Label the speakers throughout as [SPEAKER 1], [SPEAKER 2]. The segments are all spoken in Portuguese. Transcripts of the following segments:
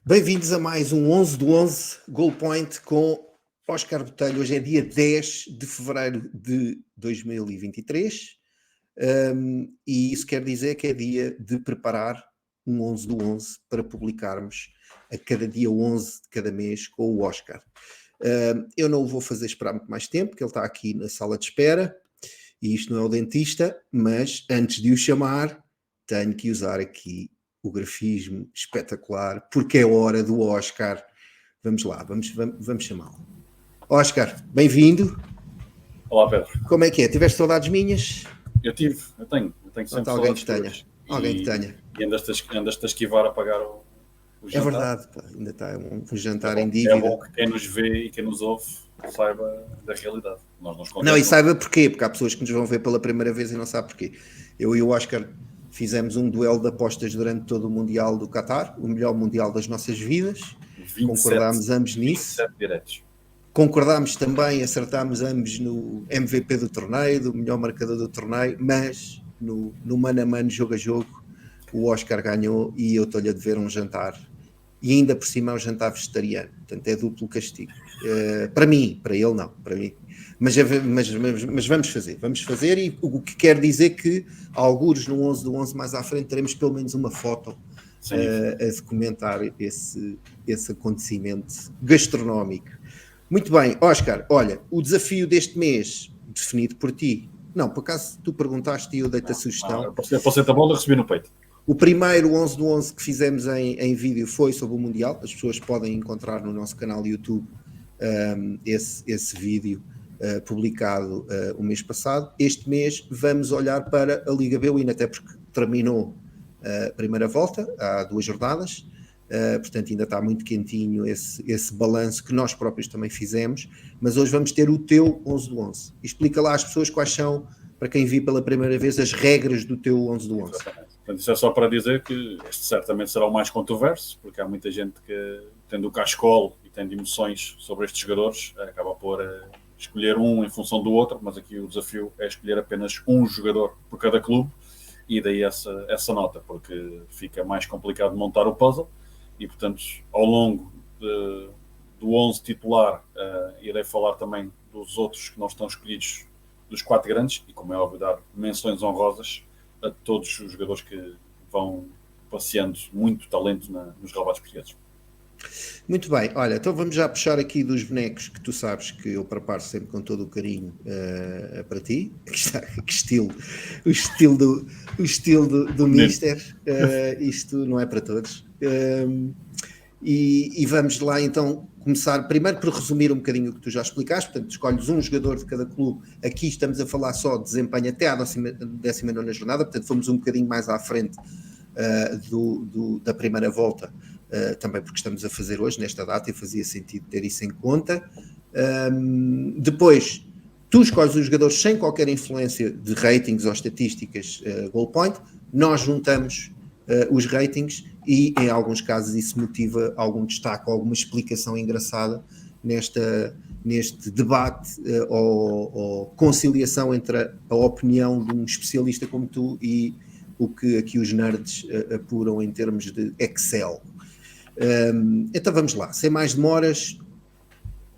[SPEAKER 1] Bem-vindos a mais um 11 do 11 Goal Point com Óscar Botelho. Hoje é dia 10 de fevereiro de 2023 e isso quer dizer que é dia de preparar um 11 do 11 para publicarmos a cada dia 11 de cada mês com o Óscar. Eu não o vou fazer esperar muito mais tempo, porque ele está aqui na sala de espera e isto não é o dentista, mas antes de o chamar tenho que usar aqui o grafismo espetacular, porque é hora do Óscar. Vamos lá, vamos chamá-lo. Óscar, bem-vindo.
[SPEAKER 2] Olá, Pedro.
[SPEAKER 1] Como é que é? Tiveste saudades minhas?
[SPEAKER 2] Eu tenho sempre
[SPEAKER 1] alguém que
[SPEAKER 2] tenha.
[SPEAKER 1] Alguém que tenha.
[SPEAKER 2] E andas-te a esquivar a pagar o jantar.
[SPEAKER 1] É verdade, pá, ainda está um jantar
[SPEAKER 2] bom,
[SPEAKER 1] em dívida.
[SPEAKER 2] É bom que quem nos vê e quem nos ouve saiba da realidade.
[SPEAKER 1] Não, e saiba porquê, porque há pessoas que nos vão ver pela primeira vez e não sabem porquê. Eu e o Óscar fizemos um duelo de apostas durante todo o Mundial do Qatar, o melhor Mundial das nossas vidas. Concordámos ambos nisso.
[SPEAKER 2] 27 diretos.
[SPEAKER 1] Concordámos também, acertámos ambos no MVP do torneio, do melhor marcador do torneio, mas no mano a mano, jogo a jogo, o Óscar ganhou e eu estou-lhe a dever um jantar. E ainda por cima é um jantar vegetariano, portanto é duplo castigo. Para mim, para ele não, para mim. Mas vamos fazer, e o que quer dizer que, algures no 11 do 11 mais à frente, teremos pelo menos uma foto a documentar esse acontecimento gastronómico. Muito bem, Óscar, olha, o desafio deste mês, definido por ti, não, por acaso tu perguntaste e eu dei-te a sugestão.
[SPEAKER 2] Eu passei a bola e recebi no peito.
[SPEAKER 1] O primeiro 11 do 11 que fizemos em vídeo foi sobre o Mundial. As pessoas podem encontrar no nosso canal de YouTube esse vídeo publicado o mês passado. Este mês vamos olhar para a Liga B-Win, até porque terminou a primeira volta, há 2 jornadas. Portanto, ainda está muito quentinho esse balanço que nós próprios também fizemos. Mas hoje vamos ter o teu 11 do 11. Explica lá às pessoas quais são, para quem viu pela primeira vez, as regras do teu 11 do 11.
[SPEAKER 2] Portanto, isso é só para dizer que este certamente será o mais controverso, porque há muita gente que, tendo o cascolo e tendo emoções sobre estes jogadores, acaba por escolher um em função do outro, mas aqui o desafio é escolher apenas um jogador por cada clube, e daí essa nota, porque fica mais complicado de montar o puzzle, e portanto, ao longo do 11 titular, irei falar também dos outros que não estão escolhidos, dos 4 grandes, e como é óbvio, dar menções honrosas a todos os jogadores que vão passeando muito talento nos relevados portugueses.
[SPEAKER 1] Muito bem, olha, então vamos já puxar aqui dos bonecos que tu sabes que eu preparo sempre com todo o carinho para ti. Que estilo, o estilo do Mister, isto não é para todos. E vamos lá então começar primeiro por resumir um bocadinho o que tu já explicaste. Portanto, escolhes um jogador de cada clube. Aqui estamos a falar só de desempenho até à 19ª jornada, portanto fomos um bocadinho mais à frente da primeira volta, também porque estamos a fazer hoje nesta data e fazia sentido ter isso em conta. Depois tu escolhes os jogadores sem qualquer influência de ratings ou estatísticas goal point. Nós juntamos os ratings e em alguns casos isso motiva algum destaque ou alguma explicação engraçada neste debate ou conciliação entre a opinião de um especialista como tu e o que aqui os nerds apuram em termos de Excel. Então vamos lá, sem mais demoras,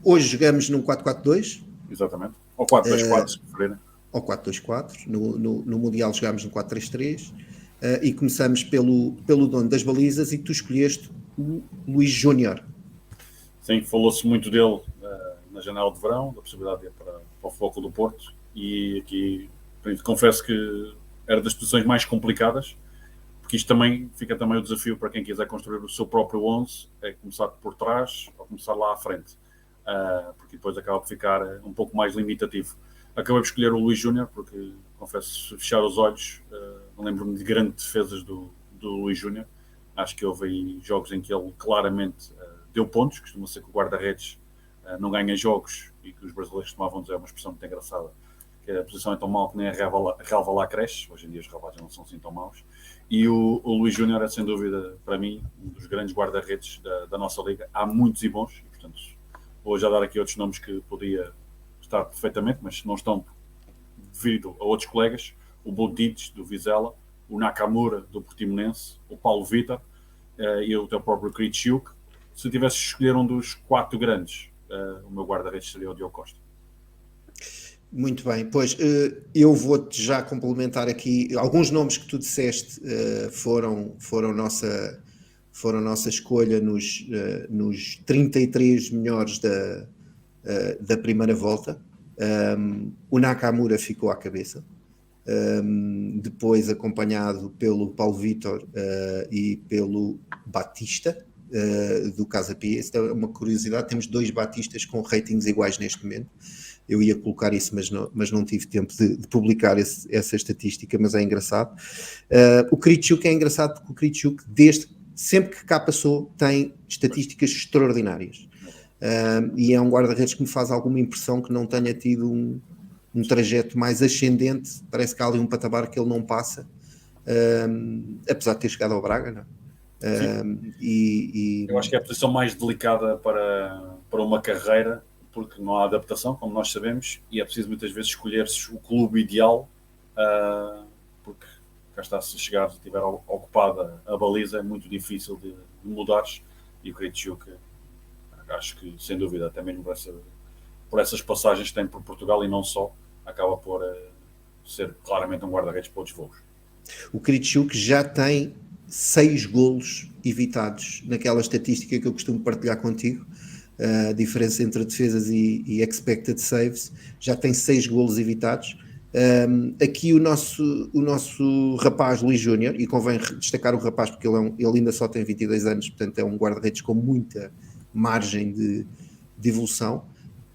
[SPEAKER 1] hoje jogamos num 4-4-2.
[SPEAKER 2] Exatamente, ou 4-2-4 se preferirem.
[SPEAKER 1] Ou 4-2-4, no Mundial jogámos no 4-3-3. E começamos pelo dono das balizas, e tu escolheste o Luís Júnior.
[SPEAKER 2] Sim, falou-se muito dele na janela de verão, da possibilidade de ir para o Foco do Porto, e aqui confesso que era das posições mais complicadas, porque isto também fica também o desafio para quem quiser construir o seu próprio 11, é começar por trás ou começar lá à frente, porque depois acaba por ficar um pouco mais limitativo. Acabei por escolher o Luís Júnior, porque confesso, se fechar os olhos, não lembro-me de grandes defesas do Luís Júnior. Acho que houve aí jogos em que ele claramente deu pontos. Costuma ser que o guarda-redes não ganha jogos, e que os brasileiros tomavam dizer, uma expressão muito engraçada, que a posição é tão mal que nem a relva lá cresce. Hoje em dia os relvados não são assim tão maus. E o Luís Júnior é, sem dúvida, para mim, um dos grandes guarda-redes da nossa liga. Há muitos e bons, e portanto vou já dar aqui outros nomes que podia estar perfeitamente, mas não estão devido a outros colegas: o Bodic do Vizela, o Nakamura do Portimonense, o Paulo Vitor e o teu próprio Kritschuk, se eu tivesse de escolher um dos 4 grandes, o meu guarda-redes seria o Diogo Costa.
[SPEAKER 1] Muito bem, pois eu vou-te já complementar aqui. Alguns nomes que tu disseste foram nossa escolha nos 33 melhores da primeira volta. O Nakamura ficou à cabeça, depois acompanhado pelo Paulo Vítor e pelo Batista do Casa Pia. Isso é uma curiosidade, temos 2 Batistas com ratings iguais neste momento. Eu ia colocar isso, mas não tive tempo de publicar essa estatística, mas é engraçado. O Kritschuk é engraçado porque o Kritschuk, sempre que cá passou, tem estatísticas extraordinárias. E é um guarda-redes que me faz alguma impressão que não tenha tido um trajeto mais ascendente. Parece que há ali um patamar que ele não passa, apesar de ter chegado ao Braga, não é?
[SPEAKER 2] Eu acho que é a posição mais delicada para uma carreira, porque não há adaptação, como nós sabemos, e é preciso muitas vezes escolher-se o clube ideal, porque cá está, se chegares e estiver ocupada a baliza, é muito difícil de mudares, e o Kritschuk, acho que, sem dúvida, até mesmo por essas passagens que tem por Portugal e não só, acaba por ser claramente um guarda-redes para outros voos.
[SPEAKER 1] O Kritschuk já tem 6 golos evitados naquela estatística que eu costumo partilhar contigo. A diferença entre defesas e expected saves, já tem 6 golos evitados. Aqui o nosso rapaz Luís Júnior, e convém destacar o rapaz porque ele ainda só tem 22 anos, portanto é um guarda-redes com muita margem de evolução,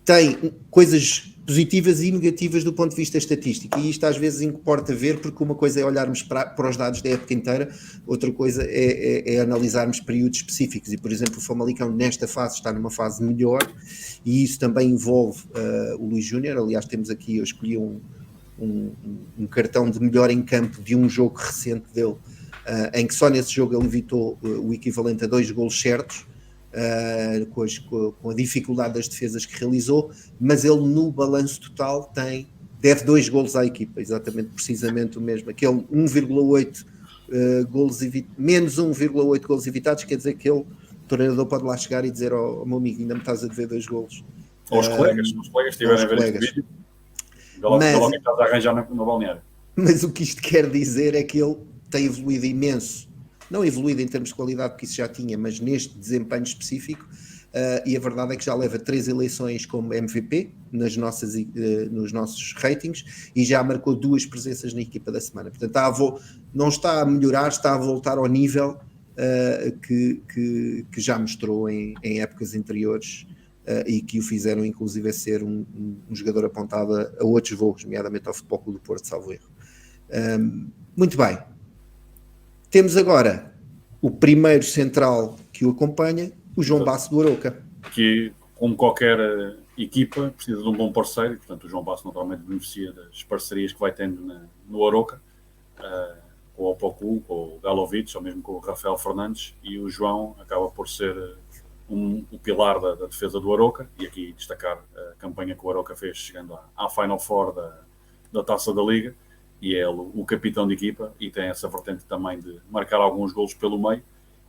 [SPEAKER 1] tem coisas positivas e negativas do ponto de vista estatístico, e isto às vezes importa ver, porque uma coisa é olharmos para os dados da época inteira, outra coisa é analisarmos períodos específicos, e por exemplo o Famalicão nesta fase está numa fase melhor, e isso também envolve o Luís Júnior. Aliás, temos aqui, eu escolhi um cartão de melhor em campo de um jogo recente dele, em que só nesse jogo ele evitou o equivalente a 2 golos certos, com a dificuldade das defesas que realizou, mas ele no balanço total deve 2 golos à equipa, precisamente o mesmo, aquele 1,8 golos menos 1,8 golos evitados, quer dizer que o treinador pode lá chegar e dizer ao meu amigo, ainda me estás a dever 2 golos.
[SPEAKER 2] Ou os colegas, se os colegas estiverem a ver este vídeo, logo que estás a arranjar no balneário.
[SPEAKER 1] Mas o que isto quer dizer é que ele tem evoluído imenso, não evoluído em termos de qualidade, porque isso já tinha, mas neste desempenho específico, e a verdade é que já leva 3 eleições como MVP nos nossos ratings, e já marcou 2 presenças na equipa da semana. Portanto, não está a melhorar, está a voltar ao nível que já mostrou em épocas anteriores, e que o fizeram inclusive a ser um jogador apontado a outros voos, nomeadamente ao Futebol Clube do Porto, salvo erro. Muito bem. Temos agora o primeiro central que o acompanha, o João Basso do Arouca. Que,
[SPEAKER 2] como qualquer equipa, precisa de um bom parceiro, e portanto o João Basso naturalmente beneficia das parcerias que vai tendo no Arouca, com o Opoku, com o Galovic, ou mesmo com o Rafael Fernandes, e o João acaba por ser o pilar da defesa do Arouca, e aqui destacar a campanha que o Arouca fez chegando à Final Four da Taça da Liga, e é ele o capitão de equipa, e tem essa vertente também de marcar alguns golos pelo meio,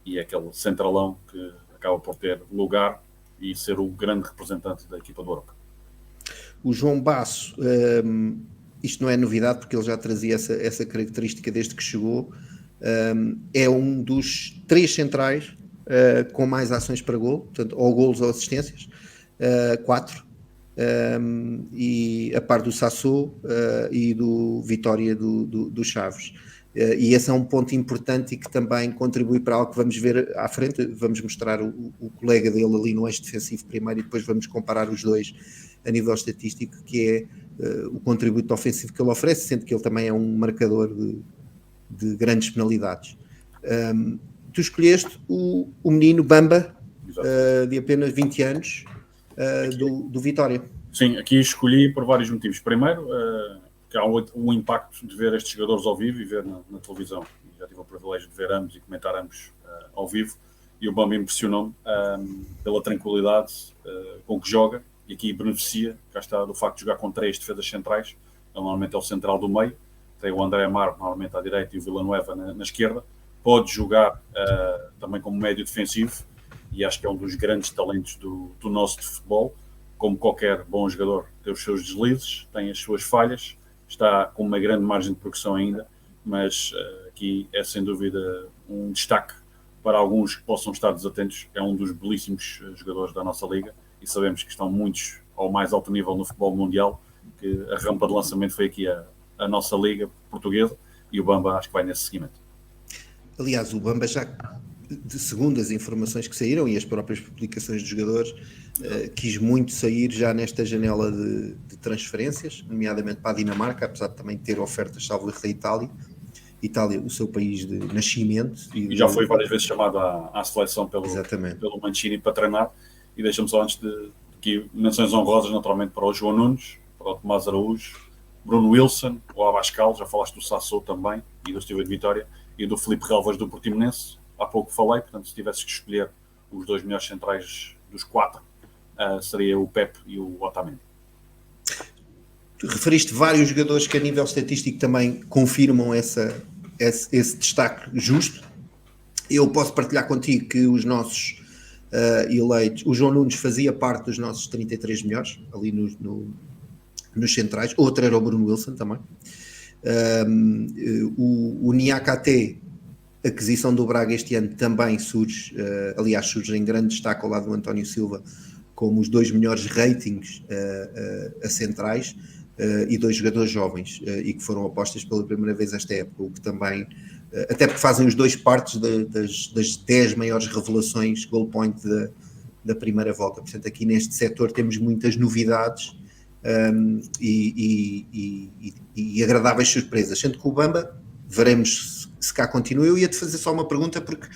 [SPEAKER 2] e é aquele centralão que acaba por ter lugar e ser o grande representante da equipa do Arouca.
[SPEAKER 1] O João Basso, isto não é novidade porque ele já trazia essa característica desde que chegou, é um dos 3 centrais com mais ações para gol, portanto, ou golos ou assistências, 4, e a par do Sassou e do Vitória do Chaves. E esse é um ponto importante e que também contribui para algo que vamos ver à frente. Vamos mostrar o colega dele ali no eixo defensivo primeiro, e depois vamos comparar os dois a nível estatístico, que é o contributo ofensivo que ele oferece, sendo que ele também é um marcador de grandes penalidades. Tu escolheste o menino Bamba, de apenas 20 anos, do Vitória.
[SPEAKER 2] Sim, aqui escolhi por vários motivos. Primeiro, que há um impacto de ver estes jogadores ao vivo e ver na televisão. Já tive o privilégio de ver ambos e comentar ambos ao vivo, e o Bamba impressionou-me pela tranquilidade com que joga, e aqui beneficia, cá está, do facto de jogar com 3 defesas centrais. Ele normalmente é o central do meio, tem o André Amar normalmente à direita e o Villanueva na esquerda. Pode jogar também como médio defensivo, e acho que é um dos grandes talentos do nosso futebol. Como qualquer bom jogador, tem os seus deslizes, tem as suas falhas, está com uma grande margem de progressão ainda, mas aqui é sem dúvida um destaque para alguns que possam estar desatentos. É um dos belíssimos jogadores da nossa liga e sabemos que estão muitos ao mais alto nível no futebol mundial, que a rampa de lançamento foi aqui a nossa liga portuguesa, e o Bamba acho que vai nesse seguimento.
[SPEAKER 1] Aliás, o Bamba já, segundo as informações que saíram e as próprias publicações dos jogadores, quis muito sair já nesta janela de transferências, nomeadamente para a Dinamarca, apesar de também ter ofertas, salvo erro, da Itália, o seu país de nascimento.
[SPEAKER 2] E já foi várias vezes chamado à seleção pelo Mancini para treinar. E deixa-me só, antes de aqui, menções honrosas naturalmente para o João Nunes, para o Tomás Araújo, Bruno Wilson, o Abascal, já falaste do Sassou também, e do Estoril de Vitória, e do Filipe Relvas do Portimonense. Há pouco falei, portanto, se tivesses que escolher os 2 melhores centrais dos 4, seria o Pepe e o Otamendi.
[SPEAKER 1] Tu referiste vários jogadores que a nível estatístico também confirmam esse destaque justo. Eu posso partilhar contigo que os nossos eleitos, o João Nunes fazia parte dos nossos 33 melhores, ali nos centrais. Outro era o Bruno Wilson também. O Niakate, aquisição do Braga este ano, também surge, aliás, surge em grande destaque ao lado do António Silva, como os 2 melhores ratings a centrais, e 2 jogadores jovens, e que foram apostas pela primeira vez esta época, o que também, até porque fazem os 2 partes das 10 maiores revelações goal point da primeira volta. Portanto, aqui neste setor temos muitas novidades e agradáveis surpresas, sendo que o Bamba, veremos se cá continua. Eu ia-te fazer só uma pergunta, porque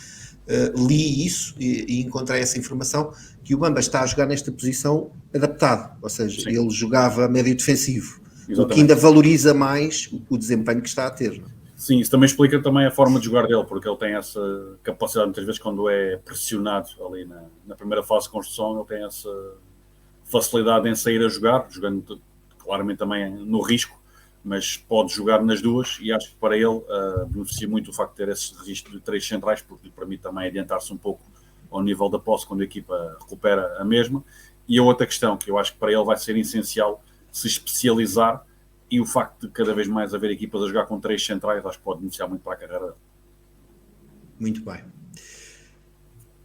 [SPEAKER 1] li isso e encontrei essa informação, que o Bamba está a jogar nesta posição adaptado, ou seja, ele jogava médio defensivo. Exatamente. O que ainda valoriza mais o desempenho que está a ter. Não?
[SPEAKER 2] Sim, isso também explica também a forma de jogar dele, porque ele tem essa capacidade, muitas vezes, quando é pressionado ali na primeira fase de construção, ele tem essa facilidade em sair a jogar, jogando claramente também no risco, mas pode jogar nas duas, e acho que para ele beneficia muito o facto de ter esse registro de 3 centrais, porque lhe permite também adiantar-se um pouco ao nível da posse quando a equipa recupera a mesma. E a outra questão que eu acho que para ele vai ser essencial se especializar, e o facto de cada vez mais haver equipas a jogar com 3 centrais, acho que pode beneficiar muito para a carreira dele.
[SPEAKER 1] Muito bem.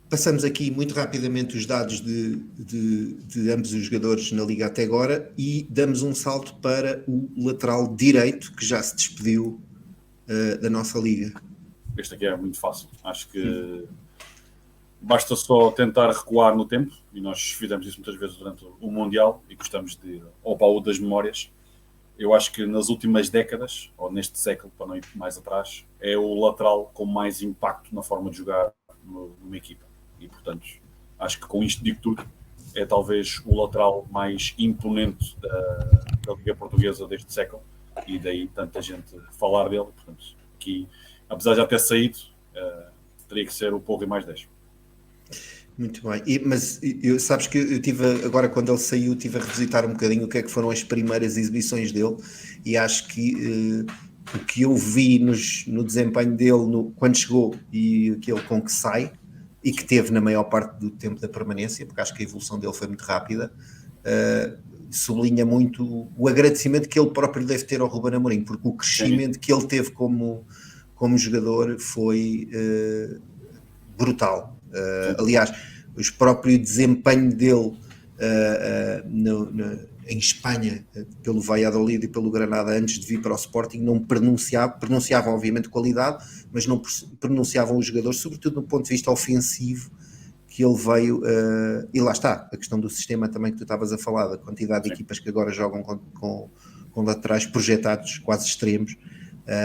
[SPEAKER 1] Passamos aqui muito rapidamente os dados de ambos os jogadores na Liga até agora e damos um salto para o lateral direito, que já se despediu da nossa Liga.
[SPEAKER 2] Este aqui é muito fácil. Acho que basta só tentar recuar no tempo, e nós fizemos isso muitas vezes durante o Mundial e gostamos de ir ao baú das memórias. Eu acho que nas últimas décadas, ou neste século, para não ir mais atrás, é o lateral com mais impacto na forma de jogar numa equipa. E, portanto, acho que com isto digo tudo, é talvez o lateral mais imponente da Liga Portuguesa deste século, e daí tanta gente falar dele. Portanto, aqui, apesar de já ter saído, teria que ser o Porro e mais 10.
[SPEAKER 1] Muito bem, mas sabes que eu tive, agora quando ele saiu, estive a revisitar um bocadinho o que é que foram as primeiras exibições dele, e acho que o que eu vi no desempenho dele quando chegou e aquele com que sai, e que teve na maior parte do tempo da permanência, porque acho que a evolução dele foi muito rápida, sublinha muito o agradecimento que ele próprio deve ter ao Ruben Amorim, porque o crescimento que ele teve como jogador foi brutal. Aliás, o próprio desempenho dele em Espanha, pelo Valladolid e pelo Granada, antes de vir para o Sporting, não pronunciavam obviamente qualidade, mas não pronunciavam os jogadores, sobretudo no ponto de vista ofensivo, que ele veio, e lá está, a questão do sistema também que tu estavas a falar, da quantidade de equipas que agora jogam com laterais projetados quase extremos,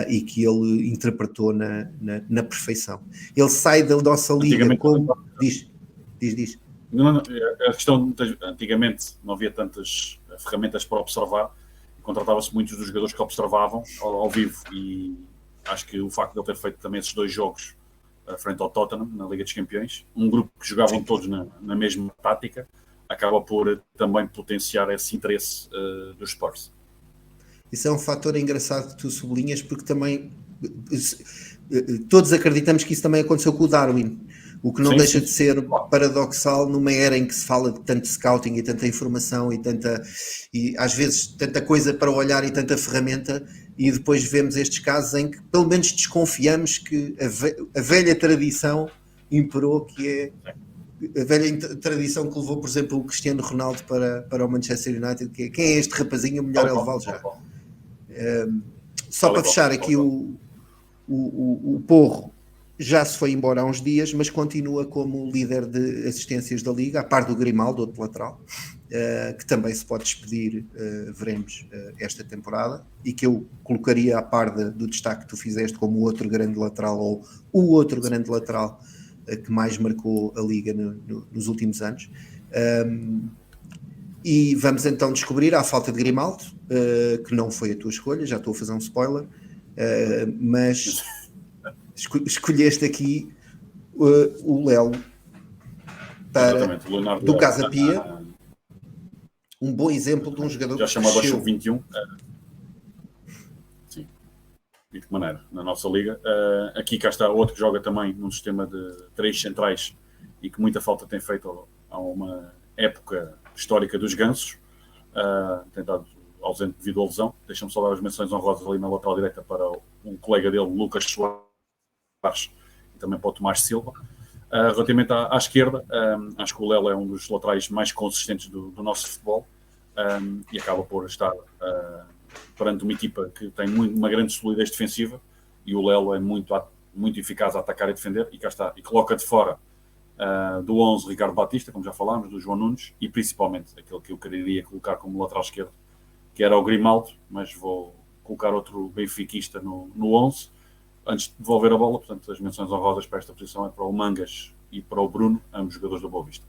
[SPEAKER 1] e que ele interpretou na perfeição. Ele sai da nossa liga como... Diz.
[SPEAKER 2] Não, a questão, antigamente não havia tantas ferramentas para observar, e contratava-se muitos dos jogadores que observavam ao vivo, e acho que o facto de ele ter feito também esses 2 jogos frente ao Tottenham, na Liga dos Campeões, um grupo que jogavam todos na mesma tática, acaba por também potenciar esse interesse dos Spurs.
[SPEAKER 1] Isso é um fator engraçado que tu sublinhas, porque também todos acreditamos que isso também aconteceu com o Darwin. O que não deixa de ser paradoxal numa era em que se fala de tanto scouting e tanta informação e às vezes tanta coisa para olhar e tanta ferramenta, e depois vemos estes casos em que pelo menos desconfiamos que a velha tradição imperou, que é a velha tradição que levou, por exemplo, o Cristiano Ronaldo para o Manchester United, que é: quem é este rapazinho, melhor é levá-lo já. Só para fechar aqui, o Porro já se foi embora há uns dias, mas continua como líder de assistências da Liga, a par do Grimaldo, outro lateral, que também se pode despedir, veremos, esta temporada, e que eu colocaria a par do destaque que tu fizeste como o outro grande lateral, ou o outro grande lateral que mais marcou a Liga nos últimos anos. E vamos então descobrir, à falta de Grimaldo, que não foi a tua escolha, já estou a fazer um spoiler, mas escolheste aqui o Lelo do Casa Pia, um bom exemplo de um jogador
[SPEAKER 2] já chamado ao sub-21. Sim, de que maneira, na nossa liga. Aqui cá está outro que joga também num sistema de 3 centrais e que muita falta tem feito a uma época histórica dos Gansos, tem estado ausente devido à lesão. Deixa-me só dar as menções honrosas ali na lateral direita para um colega dele, Lucas Soares, e também para o Tomás Silva. Relativamente à esquerda, acho que o Lelo é um dos laterais mais consistentes do nosso futebol, e acaba por estar perante uma equipa que tem uma grande solidez defensiva, e o Lelo é muito eficaz a atacar e defender, e cá está, e coloca de fora do 11 Ricardo Batista, como já falámos, do João Nunes, e principalmente aquele que eu queria colocar como lateral esquerdo, que era o Grimaldo, mas vou colocar outro benfiquista no 11, antes de devolver a bola. Portanto, as menções honrosas para esta posição é para o Mangas e para o Bruno, ambos jogadores da Boa Vista.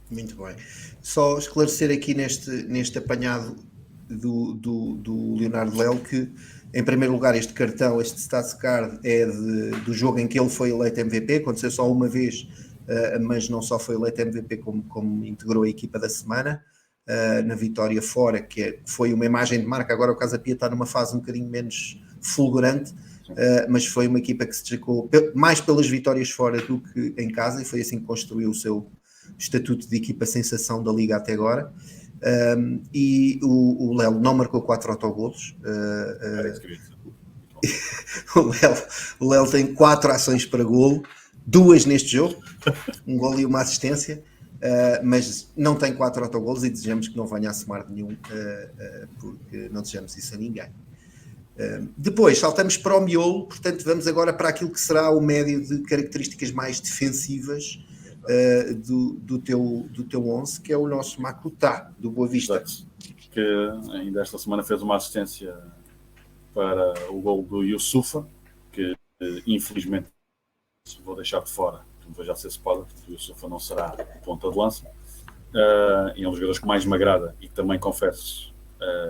[SPEAKER 1] Muito bem. Só esclarecer aqui neste apanhado do Leonardo Lelo que, em primeiro lugar, este cartão, este Stats Card, é do jogo em que ele foi eleito MVP. Aconteceu só uma vez, mas não só foi eleito MVP, como integrou a equipa da semana, na vitória fora, que foi uma imagem de marca. Agora o Casa Pia está numa fase um bocadinho menos fulgurante, mas foi uma equipa que se destacou mais pelas vitórias fora do que em casa, e foi assim que construiu o seu estatuto de equipa sensação da Liga até agora. E o Lelo não marcou 4 autogolos. O Lelo tem 4 ações para golo, 2 neste jogo, um golo e uma assistência, mas não tem 4 autogolos, e desejamos que não venha a somar nenhum, porque não desejamos isso a ninguém. Depois saltamos para o miolo, portanto vamos agora para aquilo que será o médio de características mais defensivas do teu 11, que é o nosso Makuta, do Boa Vista.
[SPEAKER 2] Exato. Que ainda esta semana fez uma assistência para o gol do Youssoufa, que infelizmente vou deixar de fora, não vou já ser spoiler, porque o Youssoufa não será ponta de lança, e é um dos jogadores que mais me agrada, e que também confesso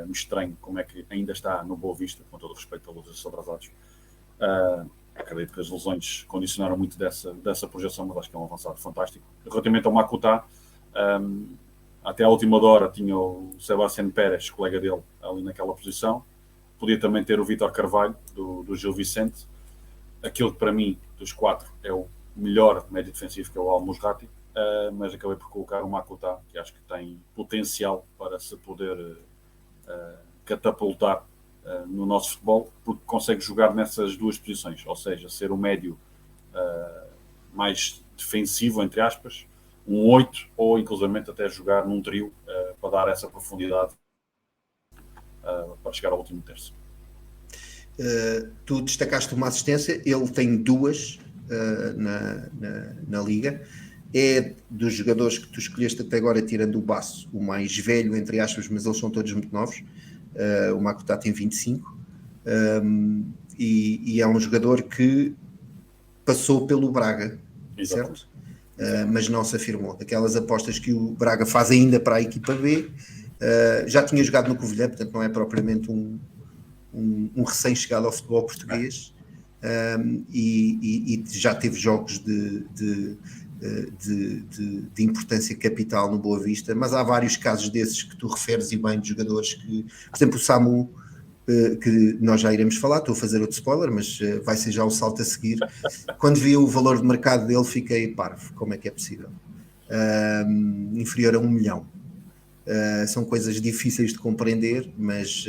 [SPEAKER 2] me estranho como é que ainda está no Boa Vista, com todo o respeito a Luzes atrasados. Acredito que as lesões condicionaram muito dessa projeção, mas acho que é um avançado fantástico. Relativamente ao Makuta, até à última hora tinha o Sebastián Pérez, colega dele, ali naquela posição. Podia também ter o Vítor Carvalho, do Gil Vicente. Aquele que para mim, dos 4, é o melhor médio defensivo, que é o Al-Musrati, mas acabei por colocar o Makuta, que acho que tem potencial para se poder catapultar no nosso futebol, porque consegue jogar nessas duas posições, ou seja, ser o médio mais defensivo, entre aspas, um 8, ou inclusivamente até jogar num trio para dar essa profundidade para chegar ao último terço.
[SPEAKER 1] Tu destacaste uma assistência, ele tem 2 na Liga. É dos jogadores que tu escolheste até agora, tirando o Basso, o mais velho, entre aspas, mas eles são todos muito novos. O Makuta tem 25, e é um jogador que passou pelo Braga, certo? Mas não se afirmou. Aquelas apostas que o Braga faz ainda para a equipa B, já tinha jogado no Covilhã, portanto não é propriamente um recém-chegado ao futebol português, e já teve jogos de importância capital no Boa Vista, mas há vários casos desses que tu referes, e bem, de jogadores que, por exemplo, o Samu que nós já iremos falar, estou a fazer outro spoiler, mas vai ser já o salto a seguir. Quando vi o valor de mercado dele, fiquei parvo. Como é que é possível? Inferior a 1 milhão. São coisas difíceis de compreender, mas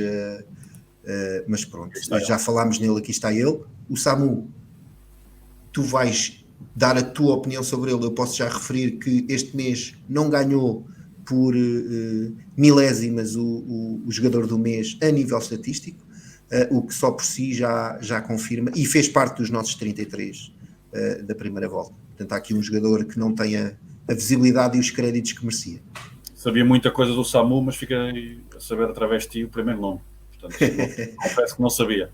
[SPEAKER 1] pronto, já falámos nele, aqui está ele. O Samu, tu vais dar a tua opinião sobre ele. Eu posso já referir que este mês não ganhou por milésimas o jogador do mês a nível estatístico, o que só por si já confirma, e fez parte dos nossos 33 da primeira volta. Portanto, há aqui um jogador que não tem a visibilidade e os créditos que merecia.
[SPEAKER 2] Sabia muita coisa do Samu, mas fiquei a saber através de ti o primeiro nome. Portanto, confesso que não sabia.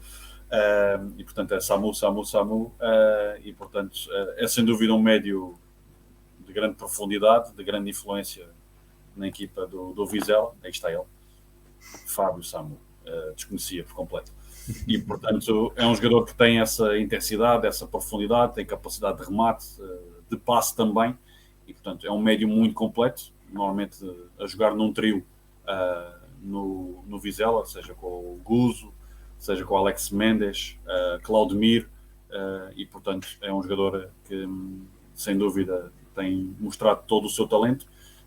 [SPEAKER 2] E portanto é Samu, e portanto é sem dúvida um médio de grande profundidade, de grande influência na equipa do Vizela. Aí está ele, Fábio Samu, desconhecia por completo. E portanto é um jogador que tem essa intensidade, essa profundidade, tem capacidade de remate, de passe também, e portanto é um médio muito completo, normalmente a jogar num trio no Vizela, seja com o Guzo, seja com o Alex Mendes, Claudemir, e portanto é um jogador que sem dúvida tem mostrado todo o seu talento.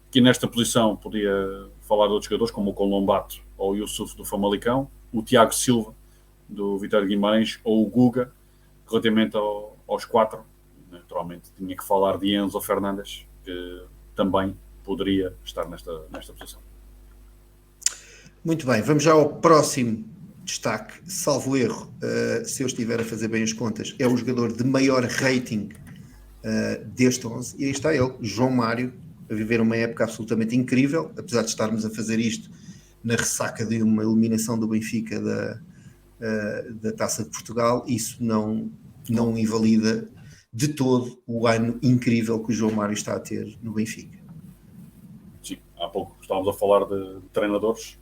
[SPEAKER 2] Aqui nesta posição podia falar de outros jogadores como o Colombato ou o Yusuf do Famalicão, o Tiago Silva do Vitória de Guimarães ou o Guga. Relativamente aos 4, naturalmente tinha que falar de Enzo Fernandes, que também poderia estar nesta posição.
[SPEAKER 1] Muito bem, vamos já ao próximo destaque, salvo erro, se eu estiver a fazer bem as contas, é o jogador de maior rating deste 11, e aí está ele, João Mário, a viver uma época absolutamente incrível, apesar de estarmos a fazer isto na ressaca de uma eliminação do Benfica da Taça de Portugal. Isso não invalida de todo o ano incrível que o João Mário está a ter no Benfica.
[SPEAKER 2] Sim, há pouco estávamos a falar de treinadores.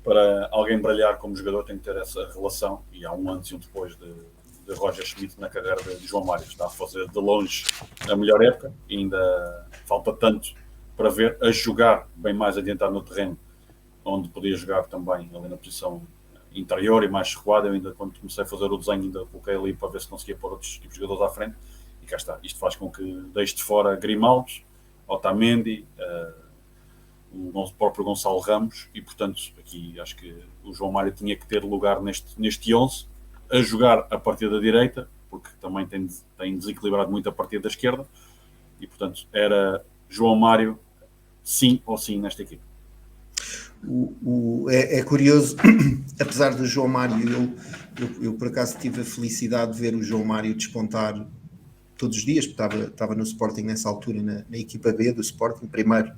[SPEAKER 2] Para alguém brilhar como jogador tem que ter essa relação, e há um antes e um depois de Roger Schmidt na carreira de João Mário. Está a fazer de longe a melhor época, e ainda falta tanto para ver, a jogar bem mais adiantado no terreno, onde podia jogar também ali na posição interior e mais recuada. Eu ainda, quando comecei a fazer o desenho, ainda coloquei ali para ver se conseguia pôr outros tipos de jogadores à frente, e cá está. Isto faz com que deixe de fora Grimaldo, Otamendi, o próprio Gonçalo Ramos, e portanto aqui acho que o João Mário tinha que ter lugar neste 11, a jogar a partir da direita, porque também tem desequilibrado muito a partir da esquerda, e portanto era João Mário sim ou sim nesta equipe.
[SPEAKER 1] É curioso, apesar do João Mário, eu por acaso tive a felicidade de ver o João Mário despontar todos os dias, porque estava no Sporting nessa altura, na equipa B do Sporting, primeiro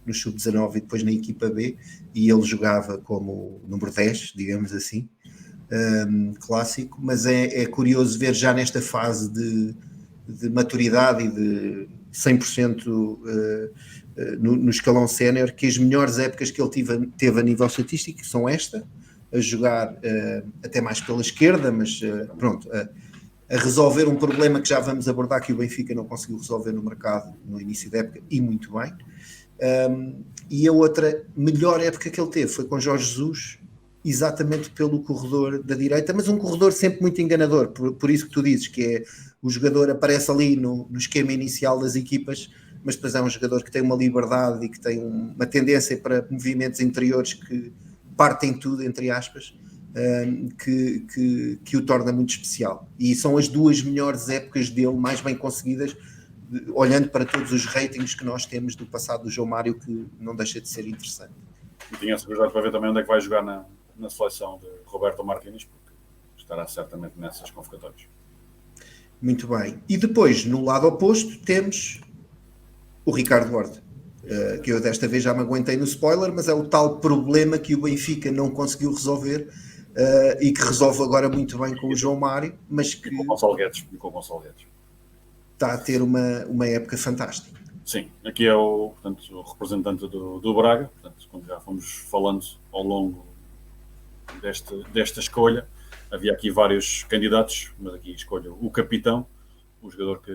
[SPEAKER 1] no Sub-19 e depois na equipa B, e ele jogava como número 10, digamos assim, clássico, mas é curioso ver já nesta fase de maturidade e de 100% no escalão sénior, que as melhores épocas que ele teve a nível estatístico são esta, a jogar até mais pela esquerda, mas pronto, a resolver um problema que já vamos abordar, que o Benfica não conseguiu resolver no mercado no início da época, e muito bem. E a outra melhor época que ele teve foi com Jorge Jesus, exatamente pelo corredor da direita, mas um corredor sempre muito enganador, por isso que tu dizes, que é o jogador aparece ali no esquema inicial das equipas, mas depois é um jogador que tem uma liberdade e que tem uma tendência para movimentos interiores que partem tudo, entre aspas, que o torna muito especial. E são as duas melhores épocas dele, mais bem conseguidas, olhando para todos os ratings que nós temos do passado do João Mário, que não deixa de ser interessante.
[SPEAKER 2] E tinha essa curiosidade para ver também onde é que vai jogar na seleção de Roberto Martínez, porque estará certamente nessas convocatórias.
[SPEAKER 1] Muito bem. E depois, no lado oposto, temos o Ricardo Horta, que eu desta vez já me aguentei no spoiler, mas é o tal problema que o Benfica não conseguiu resolver, e que resolve agora muito bem com o João Mário, mas que...
[SPEAKER 2] E com o Gonçalo Guedes.
[SPEAKER 1] Está a ter uma época fantástica.
[SPEAKER 2] Sim, aqui é o representante do Braga, portanto, quando já fomos falando ao longo desta escolha, havia aqui vários candidatos, mas aqui escolho o capitão, o jogador que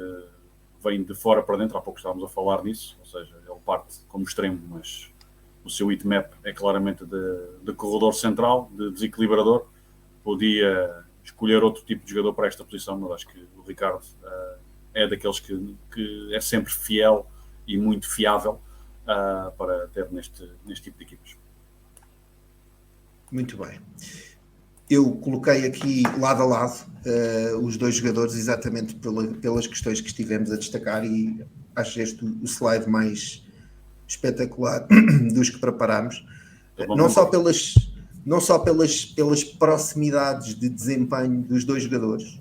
[SPEAKER 2] vem de fora para dentro. Há pouco estávamos a falar disso, ou seja, ele parte como extremo, mas o seu heatmap é claramente de corredor central, de desequilibrador, podia escolher outro tipo de jogador para esta posição, mas acho que o Ricardo é daqueles que é sempre fiel e muito fiável para ter neste tipo de equipas.
[SPEAKER 1] Muito bem. Eu coloquei aqui lado a lado os dois jogadores exatamente pelas questões que estivemos a destacar, e acho este o slide mais espetacular dos que preparámos, não só pelas proximidades de desempenho dos dois jogadores,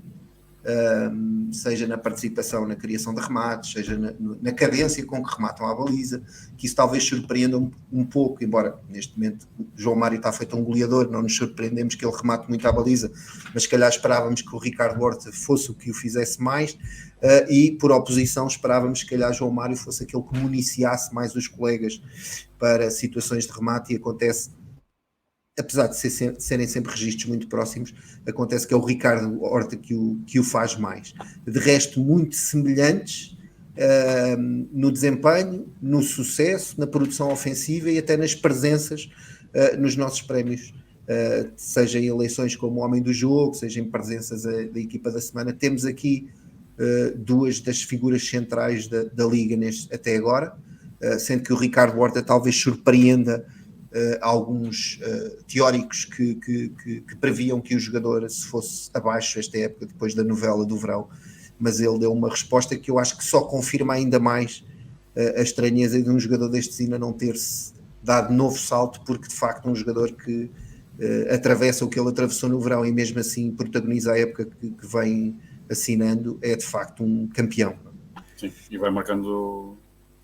[SPEAKER 1] seja na participação na criação de remates, seja na cadência com que rematam à baliza, que isso talvez surpreenda um pouco, embora neste momento o João Mário está feito um goleador, não nos surpreendemos que ele remate muito à baliza, mas se calhar esperávamos que o Ricardo Horta fosse o que o fizesse mais, e por oposição esperávamos que calhar João Mário fosse aquele que municiasse mais os colegas para situações de remate, e acontece, apesar de serem sempre registros muito próximos, acontece que é o Ricardo Horta que o faz mais. De resto, muito semelhantes no desempenho, no sucesso, na produção ofensiva e até nas presenças nos nossos prémios, seja em eleições como Homem do Jogo, seja em presenças da equipa da semana. Temos aqui duas das figuras centrais da Liga até agora, sendo que o Ricardo Horta talvez surpreenda alguns teóricos que previam que o jogador se fosse abaixo esta época, depois da novela do verão, mas ele deu uma resposta que eu acho que só confirma ainda mais a estranheza de um jogador destes ainda não ter-se dado novo salto, porque de facto um jogador que atravessa o que ele atravessou no verão e mesmo assim protagoniza a época que vem assinando, é de facto um campeão.
[SPEAKER 2] Sim, e vai marcando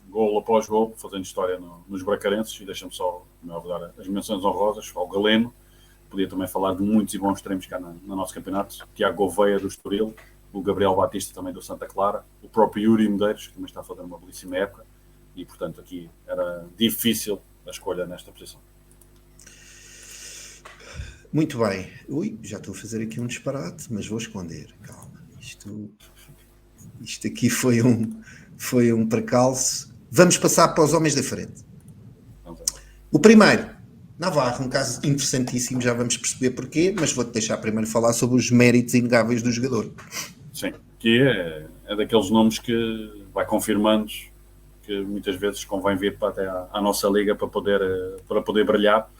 [SPEAKER 2] golo após golo, fazendo história nos bracarenses, e deixa-me só dar as menções honrosas ao Galeno. Podia também falar de muitos e bons extremos cá no nosso campeonato: Tiago Gouveia do Estoril, o Gabriel Batista também do Santa Clara, o próprio Yuri Medeiros, que também está a fazer uma belíssima época, e portanto aqui era difícil a escolha nesta posição.
[SPEAKER 1] Muito bem. Já estou a fazer aqui um disparate, mas vou esconder. Calma. Isto aqui foi um percalço. Vamos passar para os homens da frente. O primeiro, Navarro, um caso interessantíssimo, já vamos perceber porquê, mas vou-te deixar primeiro falar sobre os méritos inegáveis do jogador.
[SPEAKER 2] Sim, que é daqueles nomes que vai confirmando que muitas vezes convém vir até à nossa liga para poder brilhar,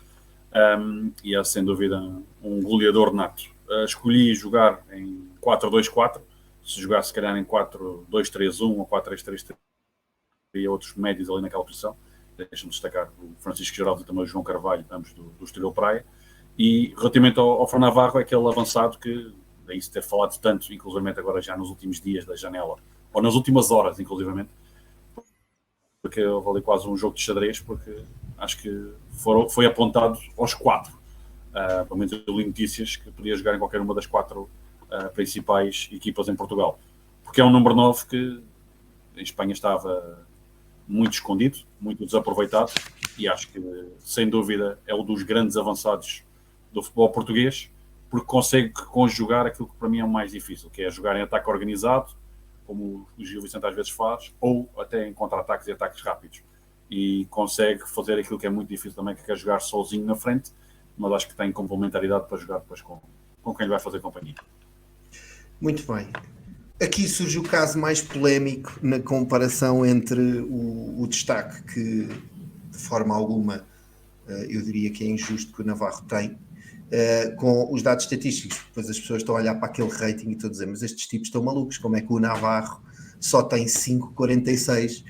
[SPEAKER 2] e é sem dúvida um goleador nato. Escolhi jogar em 4-2-4, se jogasse se calhar em 4-2-3-1 ou 4-3-3, teria outros médios ali naquela posição. Deixa-me destacar o Francisco Geraldo e também o João Carvalho, ambos do Estoril Praia. E relativamente ao Fran Navarro, é aquele avançado que, daí se ter falado tanto, inclusivamente agora já nos últimos dias da janela, ou nas últimas horas, inclusivamente, porque houve ali quase um jogo de xadrez, porque acho que foi apontado aos 4. Pelo menos eu li notícias que podia jogar em qualquer uma das 4 principais equipas em Portugal. Porque é um número 9 que em Espanha estava muito escondido, muito desaproveitado, e acho que, sem dúvida, é um dos grandes avançados do futebol português, porque consegue conjugar aquilo que para mim é o mais difícil, que é jogar em ataque organizado, como o Gil Vicente às vezes faz, ou até em contra-ataques e ataques rápidos. E consegue fazer aquilo que é muito difícil também, que é jogar sozinho na frente, mas acho que tem complementaridade para jogar depois com quem lhe vai fazer companhia.
[SPEAKER 1] Muito bem. Aqui surge o caso mais polémico na comparação entre o destaque que, de forma alguma, eu diria que é injusto que o Navarro tem, com os dados estatísticos. Depois as pessoas estão a olhar para aquele rating e estão a dizer, mas estes tipos estão malucos, como é que o Navarro só tem 5,46?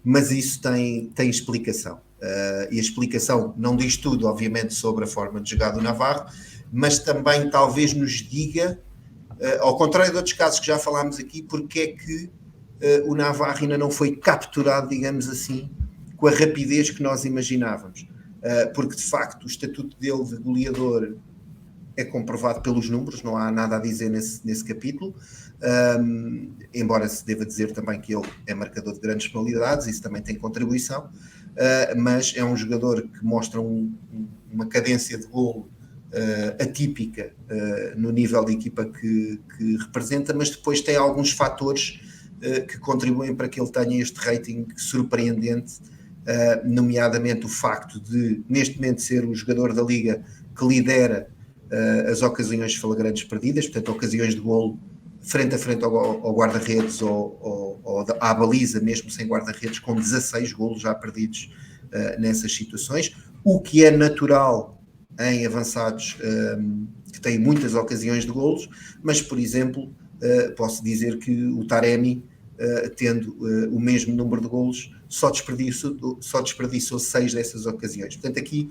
[SPEAKER 1] Mas isso tem explicação. E a explicação não diz tudo, obviamente, sobre a forma de jogar do Navarro, mas também talvez nos diga, ao contrário de outros casos que já falámos aqui, porque é que o Navarro ainda não foi capturado, digamos assim, com a rapidez que nós imaginávamos. Porque, de facto, o estatuto dele de goleador é comprovado pelos números, não há nada a dizer nesse capítulo, embora se deva dizer também que ele é marcador de grandes penalidades, isso também tem contribuição, mas é um jogador que mostra uma cadência de golo atípica no nível de equipa que representa, mas depois tem alguns fatores que contribuem para que ele tenha este rating surpreendente, nomeadamente o facto de, neste momento, ser o jogador da Liga que lidera as ocasiões flagrantes perdidas, portanto, ocasiões de golo frente a frente ao guarda-redes ou à baliza, mesmo sem guarda-redes, com 16 golos já perdidos nessas situações, o que é natural em avançados que têm muitas ocasiões de golos, mas, por exemplo, posso dizer que o Taremi, tendo o mesmo número de golos, só desperdiçou 6 dessas ocasiões. Portanto, aqui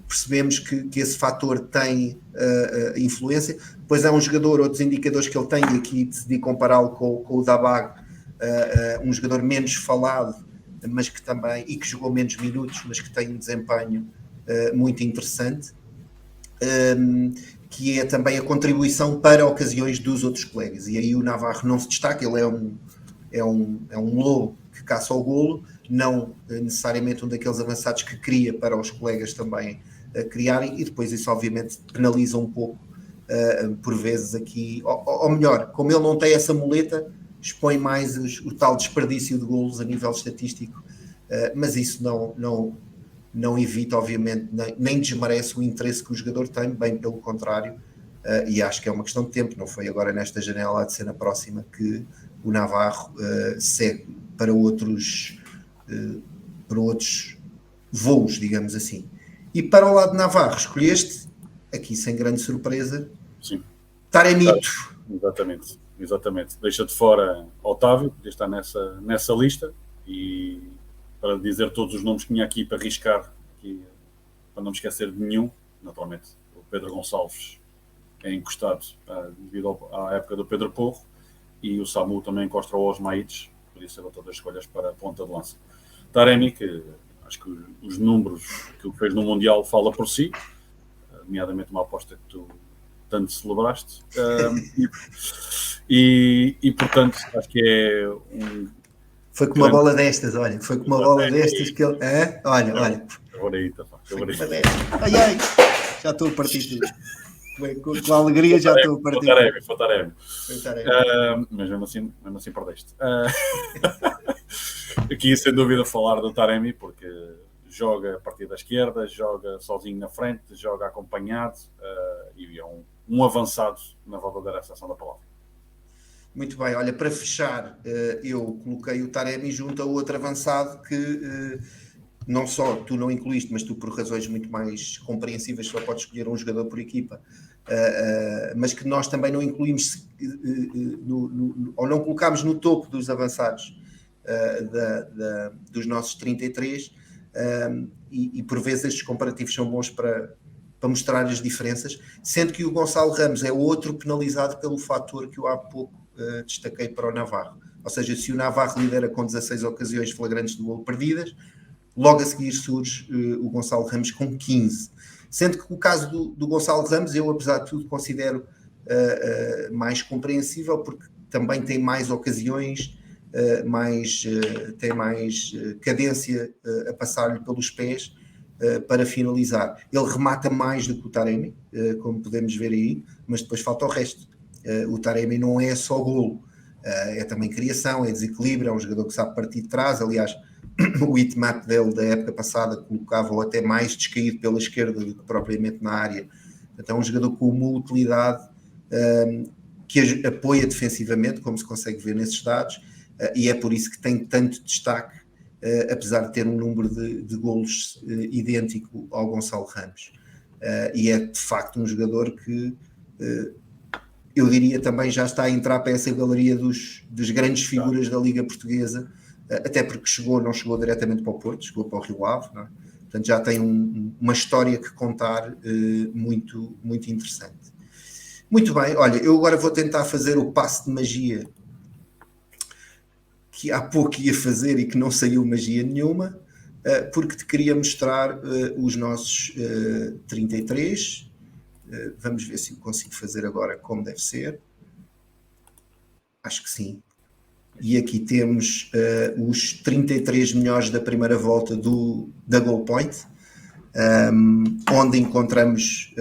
[SPEAKER 1] percebemos que esse fator tem influência. Depois há um jogador, outros indicadores que ele tem, e aqui decidi compará-lo com o Dabag, um jogador menos falado, mas que também, e que jogou menos minutos, mas que tem um desempenho muito interessante, que é também a contribuição para ocasiões dos outros colegas. E aí o Navarro não se destaca, ele é um lobo que caça ao golo, não necessariamente um daqueles avançados que cria para os colegas também criarem, e depois isso obviamente penaliza um pouco, por vezes aqui, ou melhor, como ele não tem essa muleta, expõe mais o tal desperdício de golos a nível estatístico, mas isso não evita, obviamente, nem desmerece o interesse que o jogador tem, bem pelo contrário, e acho que é uma questão de tempo, não foi agora nesta janela, há de ser na próxima que o Navarro segue para outros voos, digamos assim. E para o lado de Navarro, escolheste, aqui sem grande surpresa,
[SPEAKER 2] Sim.
[SPEAKER 1] Taremito.
[SPEAKER 2] Exatamente. Deixa de fora Otávio, que está nessa lista, e para dizer todos os nomes que tinha aqui para arriscar, aqui, para não me esquecer de nenhum, naturalmente, o Pedro Gonçalves é encostado devido à época do Pedro Porro, e o Samu também encosta ao Osmaites, por isso eu todas as escolhas para a ponta de lança. Taremi, que acho que os números que o fez no Mundial fala por si, nomeadamente uma aposta que tu tanto celebraste, e portanto acho que é
[SPEAKER 1] Foi com uma bola destas, olha, foi com uma bola destas que ele... Olha. Ai, já estou a partir tudo. Com a alegria já estou a partir.
[SPEAKER 2] Foi Taremi. Mas mesmo assim perdeste. Aqui, sem dúvida, falar do Taremi, porque joga a partir da esquerda, joga sozinho na frente, joga acompanhado, e é um avançado na verdadeira acessão da palavra.
[SPEAKER 1] Muito bem, olha, para fechar, eu coloquei o Taremi junto a outro avançado que não só tu não incluíste, mas tu, por razões muito mais compreensíveis, só podes escolher um jogador por equipa, mas que nós também não incluímos ou não colocámos no topo dos avançados dos nossos 33, e por vezes estes comparativos são bons para mostrar as diferenças, sendo que o Gonçalo Ramos é outro penalizado pelo fator que eu há pouco destaquei para o Navarro. Ou seja, se o Navarro lidera com 16 ocasiões flagrantes de golo perdidas, logo a seguir surge o Gonçalo Ramos com 15. Sendo que o caso do Gonçalo Ramos, eu, apesar de tudo, considero mais compreensível, porque também tem mais ocasiões, tem mais cadência a passar-lhe pelos pés para finalizar. Ele remata mais do que o Taremi, como podemos ver aí, mas depois falta o resto. O Taremi não é só golo, é também criação, é desequilíbrio, é um jogador que sabe partir de trás. Aliás, o heatmap dele da época passada colocava-o até mais descaído pela esquerda do que propriamente na área. Então é um jogador com uma utilidade que apoia defensivamente, como se consegue ver nesses dados, e é por isso que tem tanto destaque, apesar de ter um número de golos idêntico ao Gonçalo Ramos. E é de facto um jogador que eu diria também já está a entrar para essa galeria das grandes figuras da Liga Portuguesa, até porque não chegou diretamente para o Porto, chegou para o Rio Ave, não é? Portanto já tem uma história que contar muito, muito interessante. Muito bem, olha, eu agora vou tentar fazer o passo de magia que há pouco ia fazer e que não saiu magia nenhuma, porque te queria mostrar os nossos 33. Vamos ver se eu consigo fazer agora como deve ser. Acho que sim. E aqui temos os 33 melhores da primeira volta da Goal Point, onde encontramos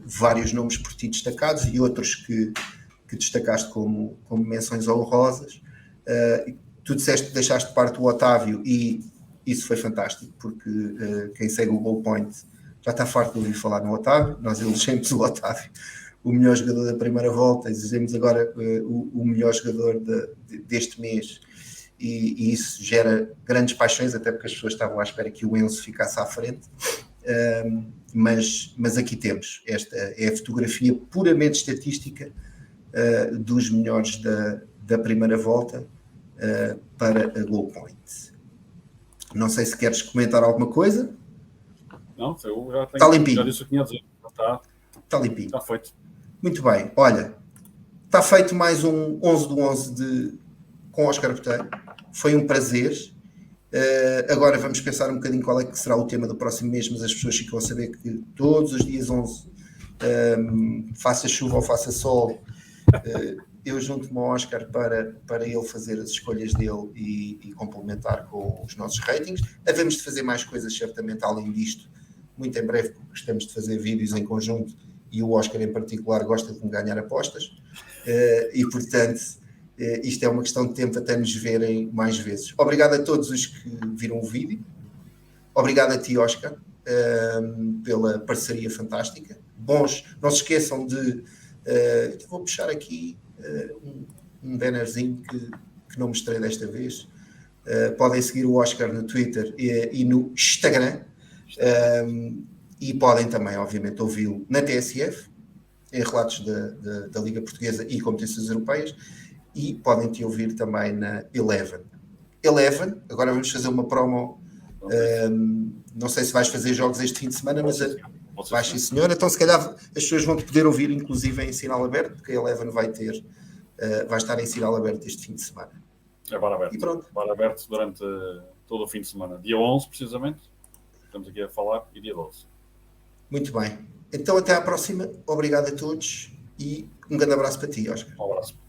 [SPEAKER 1] vários nomes por ti destacados e outros que destacaste como menções honrosas. Tu deixaste parte do Otávio, e isso foi fantástico, porque quem segue o Goal Point já está farto de ouvir falar no Otávio, nós elegemos o Otávio o melhor jogador da primeira volta, exigimos agora o melhor jogador deste mês, e isso gera grandes paixões, até porque as pessoas estavam à espera que o Enzo ficasse à frente, mas aqui temos, esta é a fotografia puramente estatística dos melhores da primeira volta para a Goal Point. Não sei se queres comentar alguma coisa.
[SPEAKER 2] Não, eu já tenho,
[SPEAKER 1] está limpinho.
[SPEAKER 2] Já disse o que tinha a dizer.
[SPEAKER 1] Está limpinho.
[SPEAKER 2] Está feito.
[SPEAKER 1] Muito bem, olha, está feito mais um 11 do 11 com Óscar Botelho. Foi um prazer. Agora vamos pensar um bocadinho qual é que será o tema do próximo mês, mas as pessoas ficam a saber que todos os dias 11, faça chuva ou faça sol, eu junto-me ao Óscar para ele fazer as escolhas dele e complementar com os nossos ratings. Havemos de fazer mais coisas, certamente, além disto, muito em breve, porque gostamos de fazer vídeos em conjunto, e o Óscar em particular gosta de me ganhar apostas, e portanto isto é uma questão de tempo até nos verem mais vezes. Obrigado a todos os que viram o vídeo, obrigado a ti, Óscar, pela parceria fantástica. Bons, não se esqueçam de vou puxar aqui um bannerzinho que não mostrei desta vez. Podem seguir o Óscar no Twitter e no Instagram, e podem também, obviamente, ouvi-lo na TSF, em relatos da Liga Portuguesa e competições europeias, e podem te ouvir também na Eleven. Agora vamos fazer uma promo. Não sei se vais fazer jogos este fim de semana, mas vais, sim, senhor. Então, se calhar, as pessoas vão te poder ouvir, inclusive, em sinal aberto, porque a Eleven vai estar em sinal aberto este fim de semana.
[SPEAKER 2] É bar aberto.
[SPEAKER 1] E pronto.
[SPEAKER 2] Bar aberto durante todo o fim de semana. Dia 11, precisamente, estamos aqui a falar, e dia 12.
[SPEAKER 1] Muito bem. Então, até à próxima. Obrigado a todos e um grande abraço para ti, Óscar.
[SPEAKER 2] Um abraço.